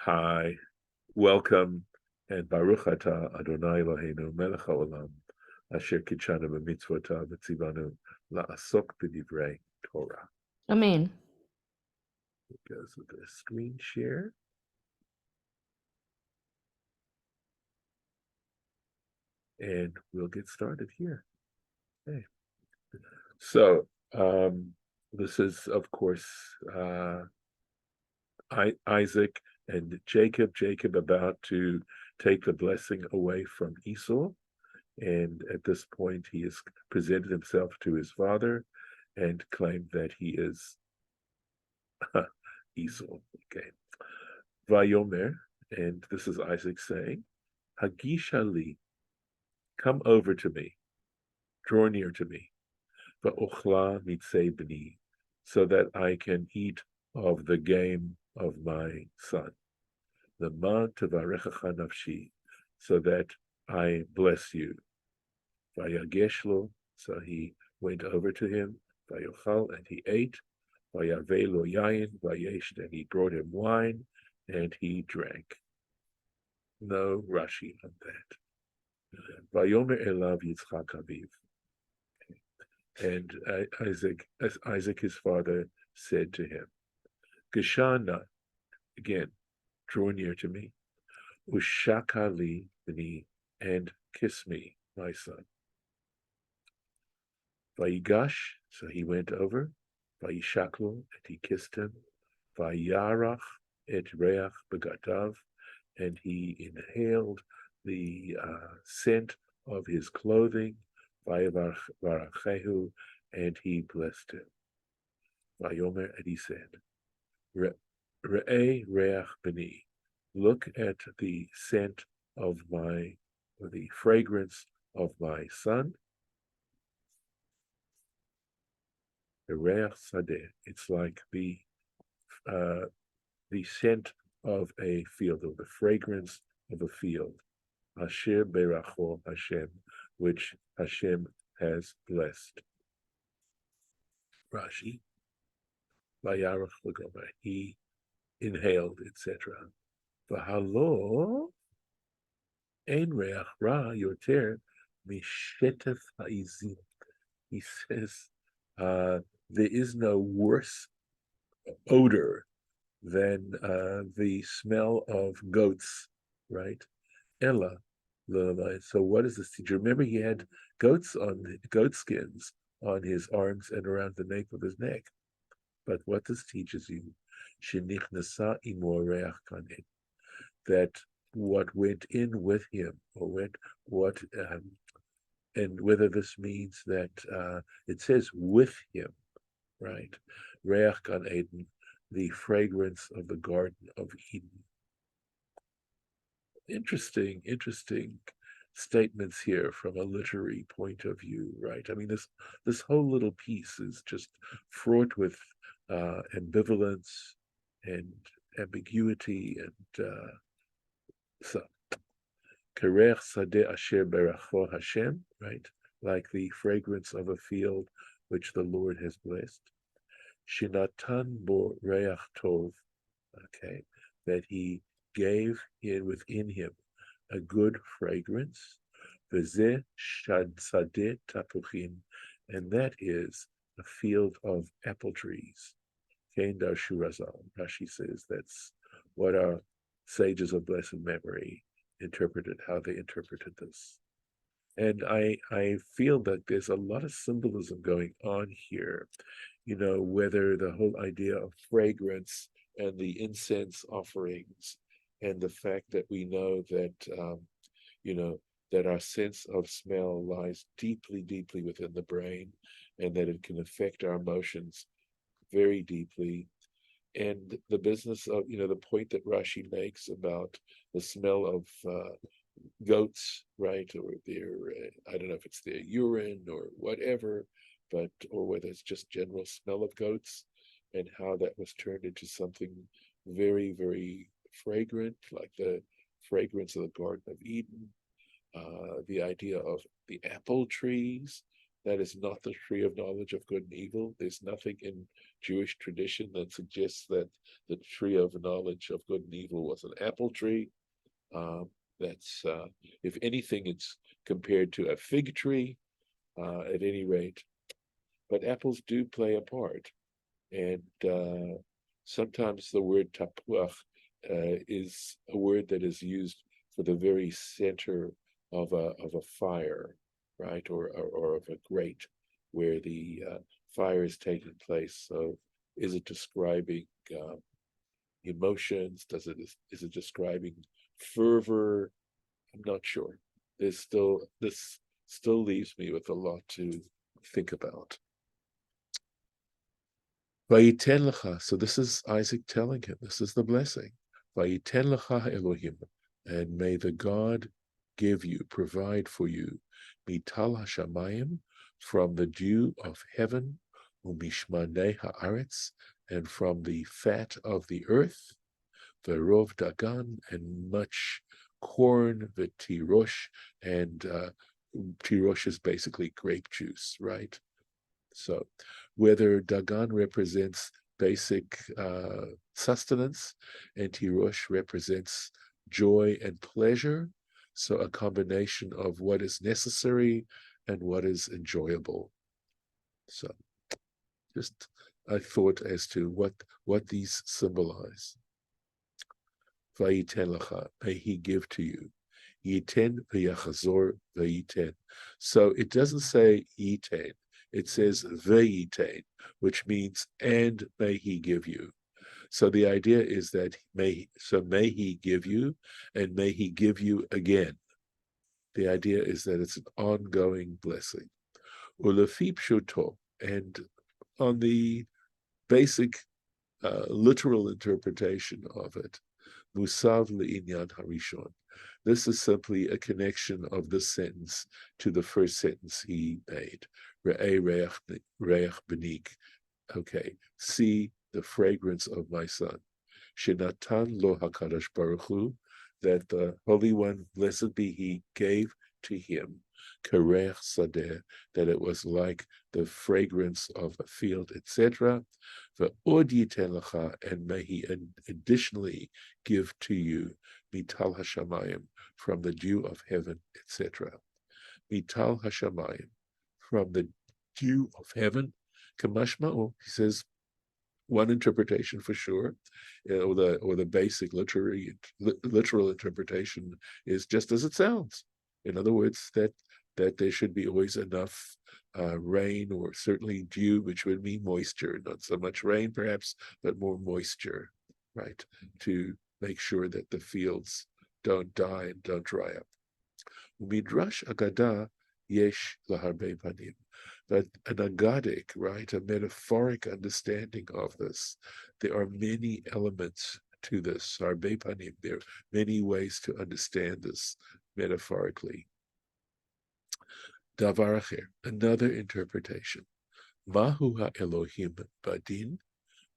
Hi, welcome, and Baruch Atah Adonai Eloheinu melech haolam asher kitshanu b'mitzvotav v'tzivanu la'asok b'divrei Torah. Amen. It goes with the screen share. And we'll get started here. Okay. So, this is, of course, Isaac and Jacob about to take the blessing away from Esau. And at this point, he has presented himself to his father and claimed that he is Esau. Okay. Vayomer, and this is Isaac saying, Hagishali, come over to me, draw near to me, va'ochla mitzei b'ni, so that I can eat of the game of my son. Lema tevarechacha nafshi, so that I bless you. Vayageshlo, so he went over to him. Vayochal, and he ate. Vayavelo yayin, vayesh, and he brought him wine, and he drank. No Rashi on that. Vayomer elav Yitzchak aviv, and Isaac, his father, said to him, Geshana, again, draw near to me, ushakali b'ni, and kiss me, my son. Vayigash, so he went over. Vayishaklo, and he kissed him. Vayarach et reach begadav, and he inhaled the scent of his clothing. Vayavarachehu, and he blessed him. Vayomer, and he said, Re'eh reach b'ni, look at the scent of my, or the fragrance of my son. The reach sadeh, it's like the scent of a field, or the fragrance of a field. Asher beracho Hashem, which Hashem has blessed. Rashi, vayarach l'gomer, he inhaled, etc. V'halo ein reach ra yoter mishetef ha'izim. He says, there is no worse odor than the smell of goats, right? Ella. So what does this teach? Remember, he had goat skins on his arms and around the nape of his neck. But what this teaches you, shenichnasa imo reach kanen, that what went in with him, or and whether this means that it says with him, right? Reach Gan Eden, the fragrance of the Garden of Eden. Interesting statements here from a literary point of view, right? I mean, this whole little piece is just fraught with ambivalence and ambiguity, and so Kerech Sadeh Asher Beracho Hashem, right? Like the fragrance of a field which the Lord has blessed. Shinatan bo reach tov, okay, that he gave within him a good fragrance. V'zeh shad sadeh tapuchim, and that is a field of apple trees. Kein darshu razal. Rashi says that's what our sages of blessed memory interpreted, how they interpreted this. And I feel that there's a lot of symbolism going on here, whether the whole idea of fragrance and the incense offerings, and the fact that we know that, that our sense of smell lies deeply, deeply within the brain, and that it can affect our emotions very deeply. And the business of, the point that Rashi makes about the smell of goats, right? Or their, I don't know if it's their urine or whatever, or whether it's just general smell of goats, and how that was turned into something very, very fragrant, like the fragrance of the Garden of Eden, the idea of the apple trees, that is not the tree of knowledge of good and evil. There's nothing in Jewish tradition that suggests that the tree of knowledge of good and evil was an apple tree. Um, that's, if anything, it's compared to a fig tree, at any rate. But apples do play a part. And sometimes the word tapuach is a word that is used for the very center of a fire, right, or of a grate where the fire is taking place. So, is it describing emotions? Is it describing fervor? I'm not sure. This still leaves me with a lot to think about. Vayiten lecha. So this is Isaac telling him, this is the blessing. Vayiten lecha Elohim, and may the God give you, provide for you, mital hashamayim, from the dew of heaven, umishmanei haaretz, and from the fat of the earth, verov dagan, and much corn, v'tirosh, and tirosh is basically grape juice, right? So whether Dagan represents basic sustenance and Tirosh represents joy and pleasure, so a combination of what is necessary and what is enjoyable. So just a thought as to what these symbolize. Vayiten lecha, may he give to you. Yiten v'yachazor v'yiten. So it doesn't say yiten. It says veyitain, which means and may he give you. So the idea is that may he give you, and may he give you again. The idea is that it's an ongoing blessing. Ulefi pshuto, and on the basic literal interpretation of it, musav le'inyan harishon. This is simply a connection of this sentence to the first sentence he made. Re'eh reach benik. Okay, see the fragrance of my son. Shenatan lo hakadosh baruch hu, that the Holy One, blessed be He, gave to him. Karech sadeh, that it was like the fragrance of a field, etc. Ve'od yiten lecha, and may He additionally give to you mital hashamayim, from the dew of heaven, etc. Mital hashamayim, from the dew of heaven. Kamashma'u, he says, one interpretation for sure, or the basic literal interpretation is just as it sounds. In other words, that there should be always enough rain, or certainly dew, which would mean moisture, not so much rain perhaps, but more moisture, right, to make sure that the fields don't die and don't dry up. Midrash Agada yesh laharbe panim. But an agadic, right, a metaphoric understanding of this. There are many elements to this. Harbe panim. There are many ways to understand this metaphorically. Davar acher, another interpretation. Mahu ha-Elohim badin,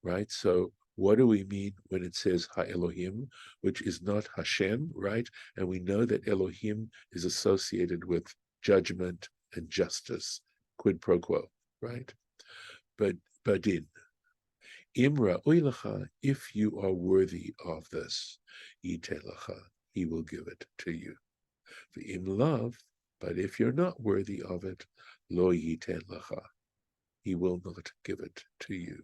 right? So what do we mean when it says ha-Elohim, which is not Hashem, right? And we know that Elohim is associated with judgment and justice, quid pro quo, right? But badin, imra oilacha, if you are worthy of this, yiten lecha, he will give it to you. V'im lav, but if you're not worthy of it, lo yiten lecha, he will not give it to you.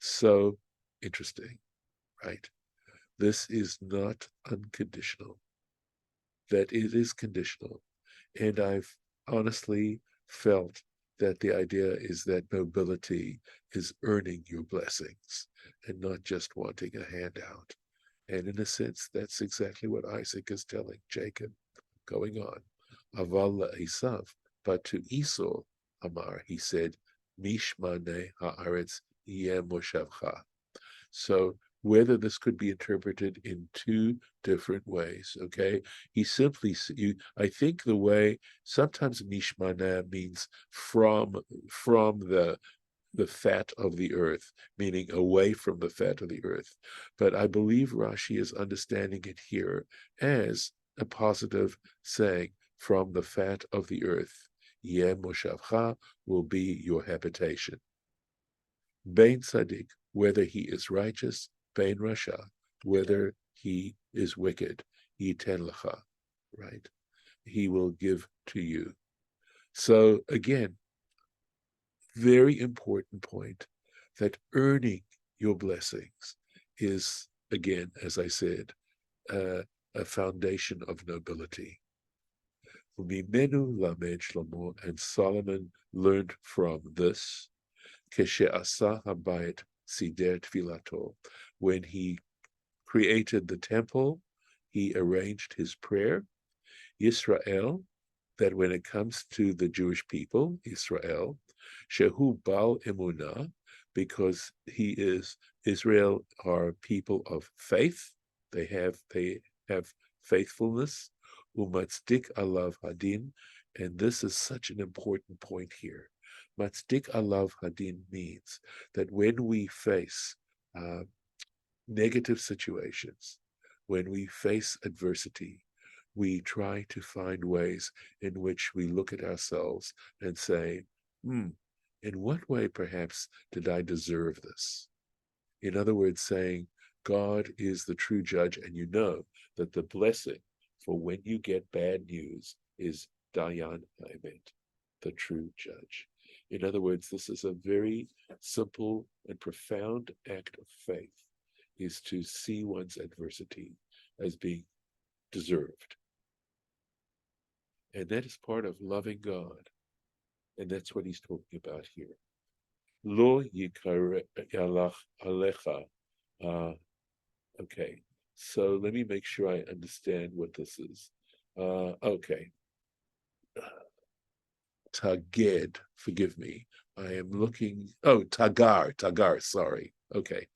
So interesting, right? This is not unconditional, that it is conditional. And I've honestly felt that the idea is that nobility is earning your blessings and not just wanting a handout. And in a sense, that's exactly what Isaac is telling Jacob going on. Aval Esav, but to Esau, Amar, he said, Mishmane haaretz yeh moshavcha. So whether this could be interpreted in two different ways, okay? He simply, I think the way, sometimes mishmana means from the fat of the earth, meaning away from the fat of the earth. But I believe Rashi is understanding it here as a positive saying, from the fat of the earth. Yeh moshavcha will be your habitation. Bein tzaddik, whether he is righteous, bein rasha, whether he is wicked, yiten lecha, right? He will give to you. So again, very important point that earning your blessings is, again, as I said, a foundation of nobility. Umimenu lamed Shlomo, and Solomon learned from this, Keshe'asa habayit sider tfilato, when he created the temple, he arranged his prayer. Yisrael, that when it comes to the Jewish people, Israel, Shehu Bal Emunah, because Israel are people of faith, they have faithfulness, Umatzdik alav hadin, and this is such an important point here. Matzdik alav hadin means that when we face negative situations, when we face adversity, we try to find ways in which we look at ourselves and say, in what way perhaps did I deserve this? In other words, saying, God is the true judge, and you know that the blessing for when you get bad news is Dayan Haemet, the true judge. In other words, this is a very simple and profound act of faith, is to see one's adversity as being deserved. And that is part of loving God. And that's what he's talking about here. Lo yikare alecha. Okay, so let me make sure I understand what this is. Okay. Taged, forgive me. I am looking, tagar, sorry. Okay.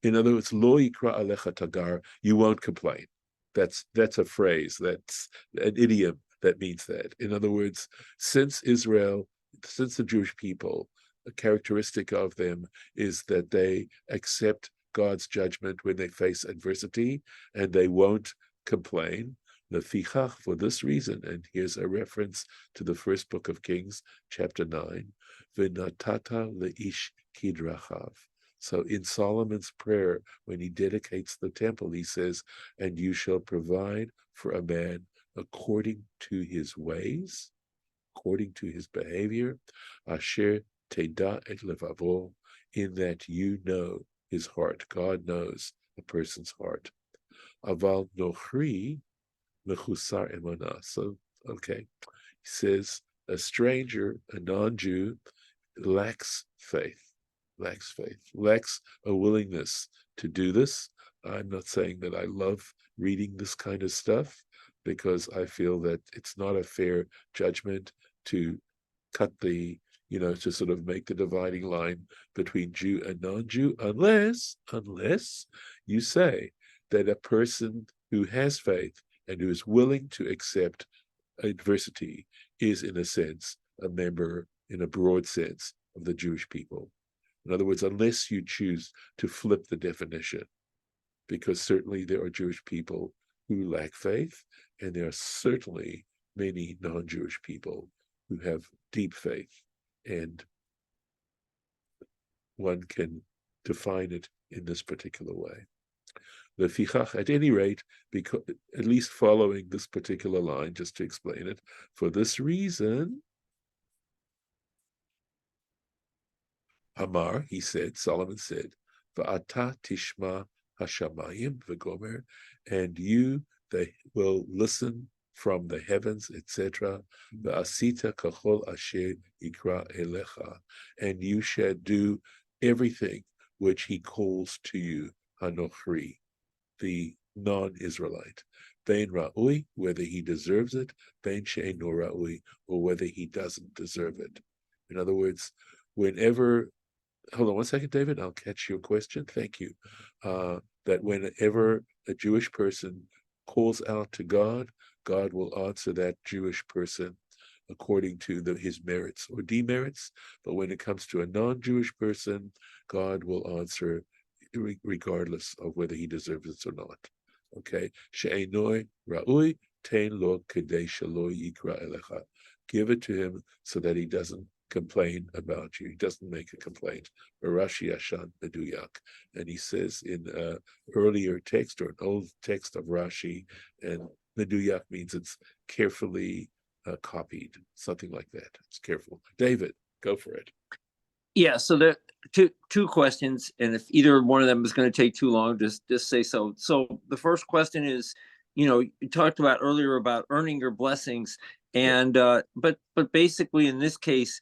In other words, lo yikra alecha tagar, you won't complain. That's a phrase, that's an idiom that means that. In other words, since the Jewish people, a characteristic of them is that they accept God's judgment when they face adversity, and they won't complain. Lefichach, for this reason, and here's a reference to the first book of Kings, chapter 9, V'natata leish kidrachav. So in Solomon's prayer, when he dedicates the temple, he says, and you shall provide for a man according to his ways, according to his behavior, asher teda et levavo, in that you know his heart. God knows a person's heart. Aval nochri mechusar emunah. So, okay, he says a stranger, a non-Jew, lacks a willingness to do this. I'm not saying that I love reading this kind of stuff, because I feel that it's not a fair judgment to cut to sort of make the dividing line between Jew and non-Jew, unless you say that a person who has faith and who is willing to accept adversity is, in a sense, a member, in a broad sense, of the Jewish people. In other words, unless you choose to flip the definition, because certainly there are Jewish people who lack faith, and there are certainly many non-Jewish people who have deep faith, and one can define it in this particular way. Lefichach, at any rate, because at least following this particular line, just to explain it, for this reason, Amar, he said, Solomon said, Va'ata tishma hashamayim v'gomer, and you, they will listen from the heavens, etc. Va'asita kachol asher ikra elecha, and you shall do everything which he calls to you, Hanochri, the non-Israelite. Bein ra'ui, whether he deserves it, bein she'eino ra'ui, or whether he doesn't deserve it. In other words, whenever, hold on one second, David, I'll catch your question. Thank you. That whenever a Jewish person calls out to God, God will answer that Jewish person according to his merits or demerits. But when it comes to a non-Jewish person, God will answer regardless of whether he deserves it or not. Okay? She'enoi ra'ui, tein lo kedei shelo yikra elecha. give it to him so that he doesn't complain about you. He doesn't make a complaint. Rashi Yashan Meduyak. And he says in an earlier text or an old text of Rashi, and Meduyak means it's carefully copied, something like that. It's careful. David, go for it. Yeah, so there two questions, and if either one of them is going to take too long, just say so. So the first question is, you talked about earlier about earning your blessings, and but basically in this case,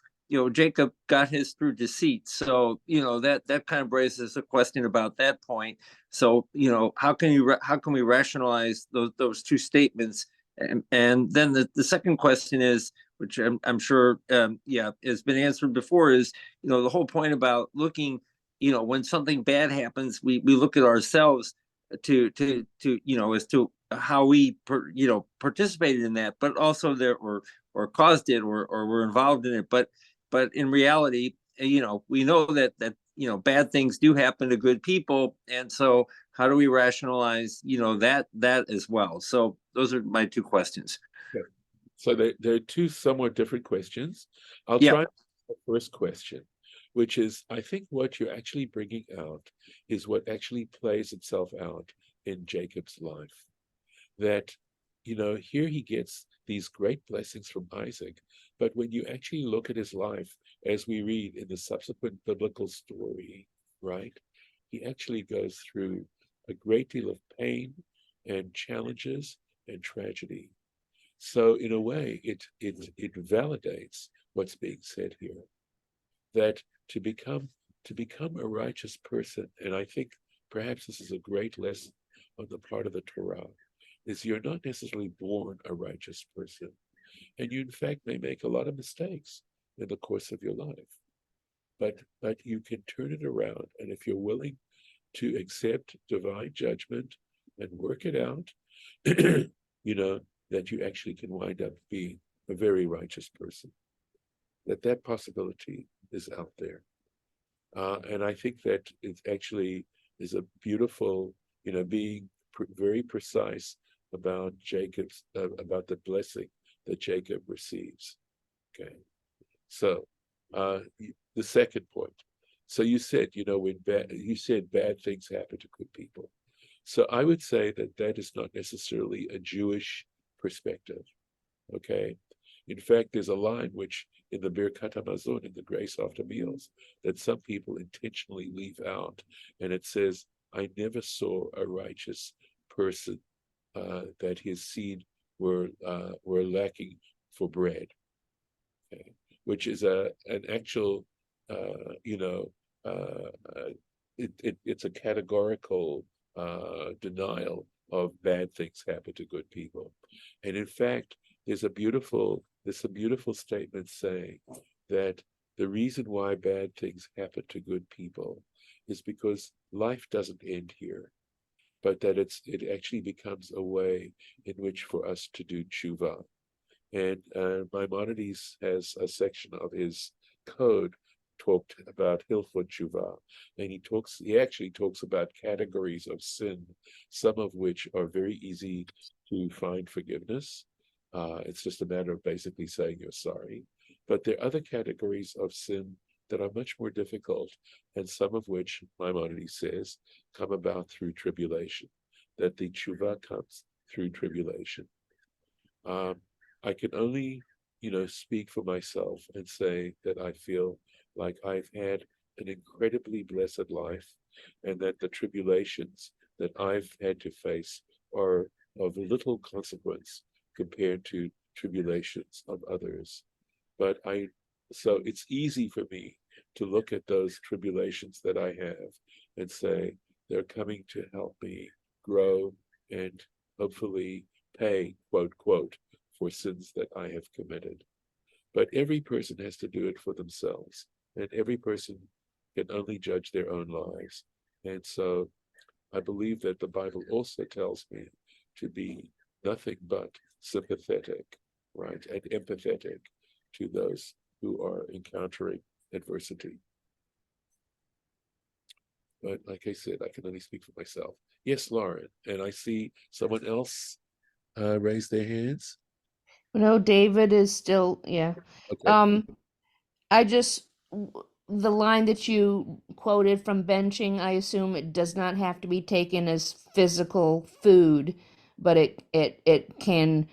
Jacob got his through deceit. So that kind of raises a question about that point. So how can we rationalize those two statements? And then the second question is, which I'm sure has been answered before, is the whole point about looking, when something bad happens, we look at ourselves to as to how we participated in that, but also there or caused it or were involved in it. But in reality, we know that bad things do happen to good people, and so how do we rationalize that as well? So those are my two questions. Okay. So there are two somewhat different questions. I'll Yeah. try the first question, which is, I think what you're actually bringing out is what actually plays itself out in Jacob's life. That, here he gets these great blessings from Isaac, but when you actually look at his life, as we read in the subsequent biblical story, right, he actually goes through a great deal of pain and challenges and tragedy. So in a way, it validates what's being said here, that to become a righteous person, and I think perhaps this is a great lesson on the part of the Torah, is you're not necessarily born a righteous person, and you in fact may make a lot of mistakes in the course of your life, but you can turn it around, and if you're willing to accept divine judgment and work it out, that you actually can wind up being a very righteous person. That possibility is out there. And I think that it actually is a beautiful, being very precise about about the blessing that Jacob receives. Okay. So the second point. So you said, you said bad things happen to good people. So I would say that is not necessarily a Jewish perspective. Okay. In fact, there's a line which in the Birkat Hamazon, in the grace after meals, that some people intentionally leave out, and it says, "I never saw a righteous person that his seed were lacking for bread," okay, which is an actual, it's a categorical denial of bad things happen to good people, and in fact, there's a beautiful statement saying that the reason why bad things happen to good people is because life doesn't end here, but that it actually becomes a way in which for us to do tshuva. And Maimonides has a section of his code talked about Hilchot Tshuva, and he actually talks about categories of sin, some of which are very easy to find forgiveness. It's just a matter of basically saying you're sorry. But there are other categories of sin that are much more difficult, and some of which, Maimonides says, come about through tribulation, that the tshuva comes through tribulation. I can only, speak for myself and say that I feel like I've had an incredibly blessed life, and that the tribulations that I've had to face are of little consequence compared to tribulations of others. So it's easy for me to look at those tribulations that I have and say, they're coming to help me grow and hopefully pay, quote, quote, for sins that I have committed. But every person has to do it for themselves, and every person can only judge their own lives. And so I believe that the Bible also tells me to be nothing but sympathetic, right, and empathetic to those who are encountering adversity. But like I said, I can only speak for myself. Yes, Lauren, and I see someone else raise their hands. No, David is still, yeah. Okay. Um, I just, the line that you quoted from benching, I assume it does not have to be taken as physical food, but it can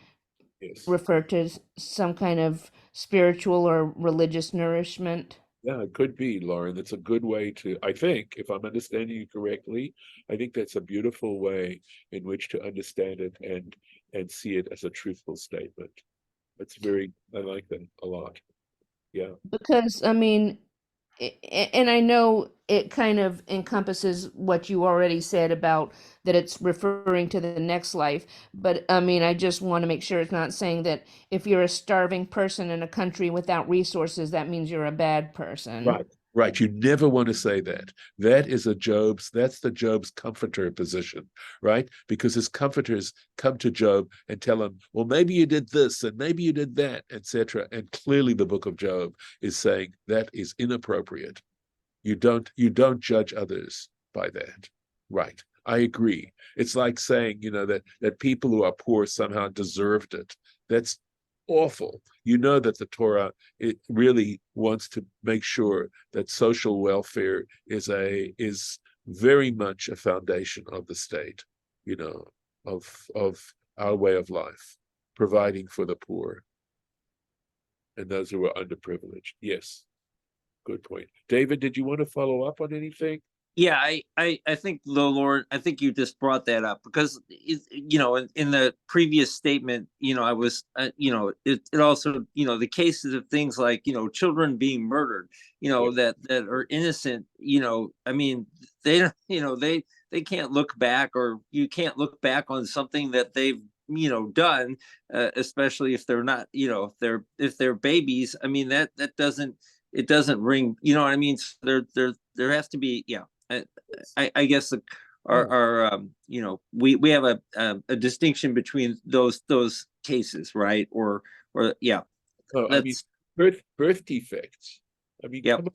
Yes. refer to some kind of spiritual or religious nourishment. Yeah, it could be, Lauren. That's a good way to, I think, if I'm understanding you correctly, I think that's a beautiful way in which to understand it and see it as a truthful statement. That's very, I like that a lot. Yeah. Because, I mean, and I know it kind of encompasses what you already said about that it's referring to the next life, but I mean, I just want to make sure it's not saying that if you're a starving person in a country without resources, that means you're a bad person. Right. Right. You never want to say that. That's the Job's comforter position, right? Because his comforters come to Job and tell him, well, maybe you did this and maybe you did that, etc. And clearly the book of Job is saying that is inappropriate. You don't judge others by that. Right. I agree. It's like saying, that people who are poor somehow deserved it. That's awful. You know that the Torah, it really wants to make sure that social welfare is very much a foundation of the state, you know, of our way of life, providing for the poor and those who are underprivileged. Yes. Good point. David, did you want to follow up on anything? Yeah, I think the Lord, I think you just brought that up because in the previous statement, I was it also, the cases of things like, children being murdered, Yeah. that are innocent, I mean, they don't, they can't look back, or you can't look back on something that they've done, especially if they're not, if they're babies. I mean, that doesn't, it doesn't ring, you know what I mean? So there has to be, yeah. I guess Oh, we have a distinction between those cases, right? Or yeah, oh, I mean, that's birth defects. I mean, yep, come on,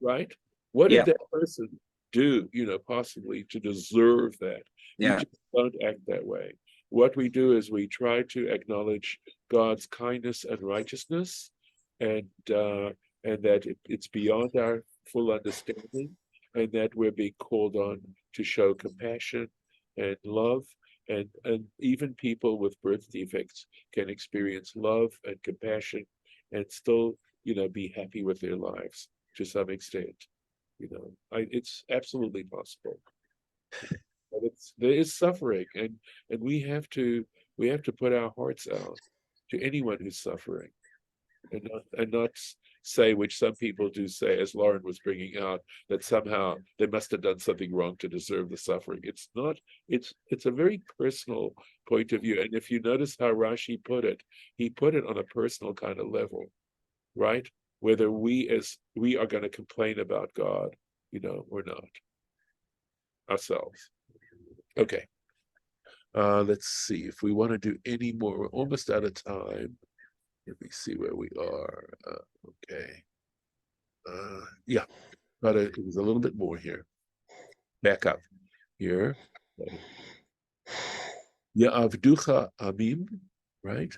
right? What did yep, that person do, possibly to deserve that? We yeah, just don't act that way. What we do is we try to acknowledge God's kindness and righteousness, and that it's beyond our full understanding, and that we're being called on to show compassion and love, and even people with birth defects can experience love and compassion and still, be happy with their lives to some extent. It's absolutely possible. But there is suffering, and we have to put our hearts out to anyone who's suffering, and not say, which some people do say, as Lauren was bringing out, that somehow they must have done something wrong to deserve the suffering. It's not. It's a very personal point of view, and if you notice how Rashi put it, he put it on a personal kind of level, right? Whether we are going to complain about God, or not ourselves. Okay. Let's see if we want to do any more. We're almost out of time. Let me see where we are. Okay. Yeah, but it was a little bit more here. Back up here. Ya'avducha amim, right?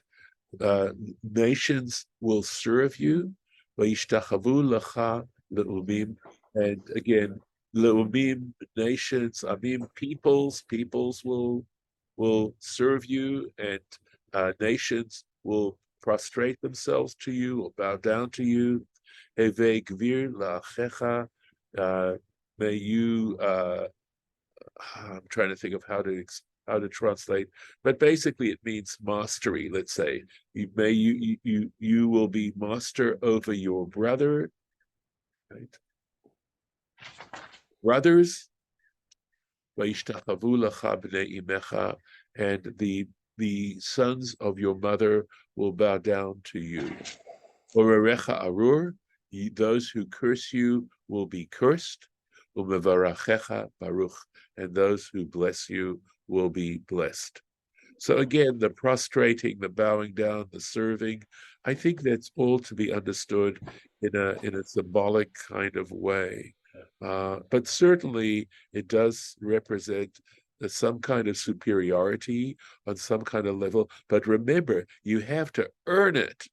Nations will serve you. Vayishtachavu lecha le'umim. And again, le'umim, nations, amim, peoples will serve you, and nations will prostrate themselves to you or bow down to you. Heve gvir la'achecha. May you, I'm trying to think of how to translate, but basically it means mastery. Let's say you will be master over your brother, right? Brothers, and the sons of your mother will bow down to you. Orerecha arur, those who curse you will be cursed. Umevarachecha baruch, and those who bless you will be blessed. So again, the prostrating, the bowing down, the serving, I think that's all to be understood in a symbolic kind of way. But certainly it does represent some kind of superiority on some kind of level. But remember, you have to earn it.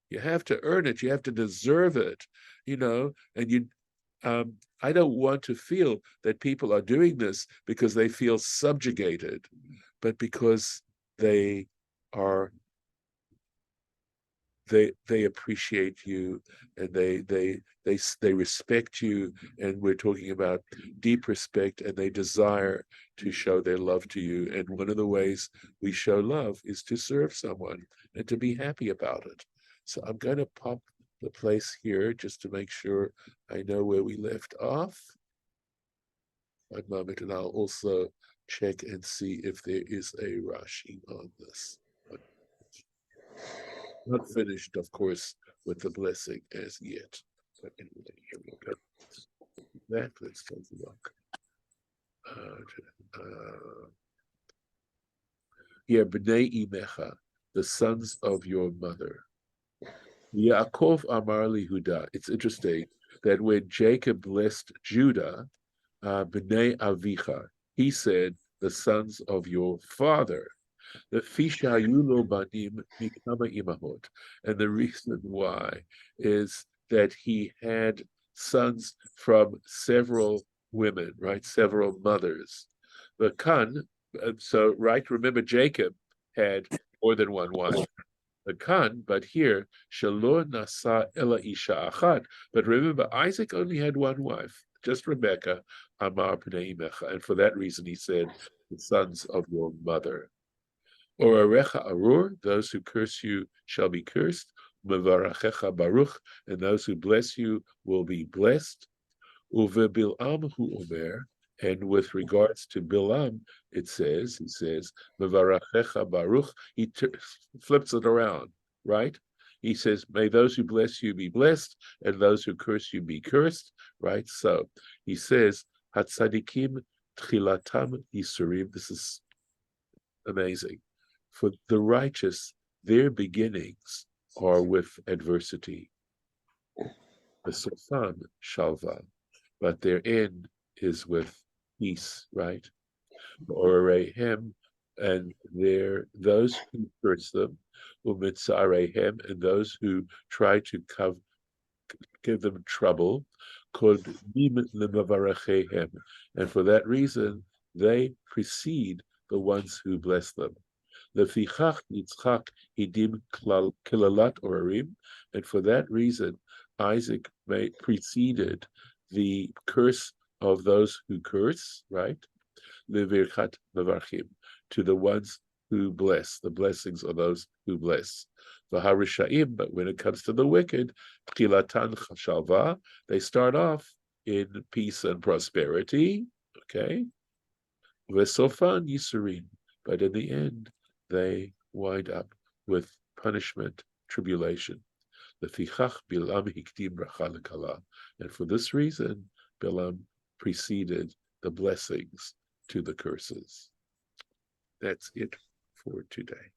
You have to earn it. You have to deserve it, and I don't want to feel that people are doing this because they feel subjugated, but because they are they appreciate you, and they respect you, and we're talking about deep respect, and they desire to show their love to you. And one of the ways we show love is to serve someone and to be happy about it. So I'm going to pop the place here just to make sure I know where we left off. One moment, and I'll also check and see if there is a Rashi on this. Not finished, of course, with the blessing as yet. But anyway, here we go. Let's take a look. Here, B'nai Imecha, the sons of your mother. Yaakov Amar Lihuda. It's interesting that when Jacob blessed Judah, B'nai Avicha, he said, the sons of your father. The Fishayulo Banim Mikama Imahot. And the reason why is that he had sons from several women, right? Several mothers. The Khan, remember Jacob had more than one wife. The Khan, but here, Shalor Nasa Ela Isha Achat. But remember, Isaac only had one wife, just Rebecca, Amar Pnei Imecha. And for that reason, he said, the sons of your mother. Or Arecha Arur, those who curse you shall be cursed. Mevarachecha Baruch, and those who bless you will be blessed. Uve Bilam hu Omer, and with regards to Bilam, he says, Mevarachecha Baruch, he flips it around, right? He says, may those who bless you be blessed, and those who curse you be cursed, right? So he says, Hatzadikim Tchilatam Yisurim, this is amazing. For the righteous, their beginnings are with adversity. The Sofan Shalva, but their end is with peace, right? Or Rehem, and those who curse them, Umitzarehem, and those who try to give them trouble, called Limavarachehem, and for that reason they precede the ones who bless them. Lefichach Yitzchak Hidim Kilalat Orim, and for that reason Isaac preceded the curse of those who curse, right? Levirchat Mevarchim, to the ones who bless, the blessings of those who bless. V'harishaim, but when it comes to the wicked, Pchilatan Shalva, they start off in peace and prosperity, okay? V'sofan Yisurim, but in the end, they wind up with punishment, tribulation. Lefichach Bilam hikdim bracha lekala, and for this reason, Bilam preceded the blessings to the curses. That's it for today.